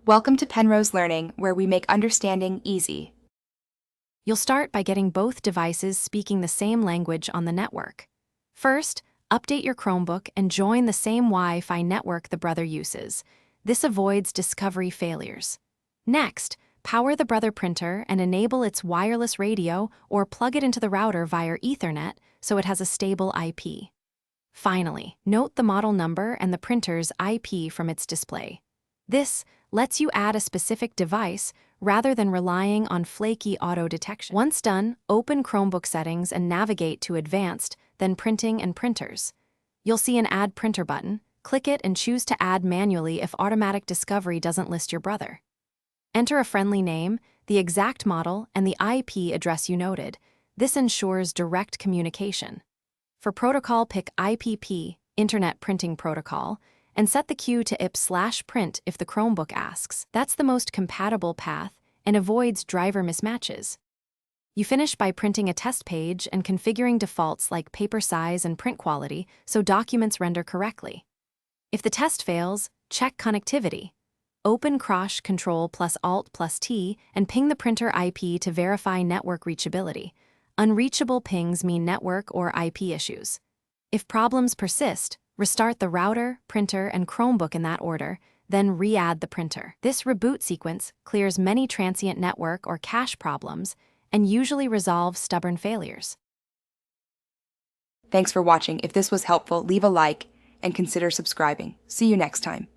Welcome to Penrose Learning, where we make understanding easy. You'll start by getting both devices speaking the same language on the network. First, update your Chromebook and join the same Wi-Fi network the brother uses. This avoids discovery failures. Next, power the brother printer and enable its wireless radio or plug it into the router via Ethernet so it has a stable IP. Finally, note the model number and the printer's IP from its display. This lets you add a specific device rather than relying on flaky auto detection. Once done, open Chromebook settings and navigate to Advanced, then Printing and Printers. You'll see an Add Printer button. Click it and choose to add manually if automatic discovery doesn't list your brother. Enter a friendly name, the exact model, and the IP address you noted. This ensures direct communication. For protocol, pick IPP, Internet Printing Protocol, and set the queue to IP/print if the Chromebook asks. That's the most compatible path and avoids driver mismatches. You finish by printing a test page and configuring defaults like paper size and print quality so documents render correctly. If the test fails, check connectivity. Open Crash Control plus Alt plus T and ping the printer IP to verify network reachability. Unreachable pings mean network or IP issues. If problems persist, restart the router, printer, and Chromebook in that order, then re-add the printer. This reboot sequence clears many transient network or cache problems and usually resolves stubborn failures. Thanks for watching. If this was helpful, leave a like and consider subscribing. See you next time.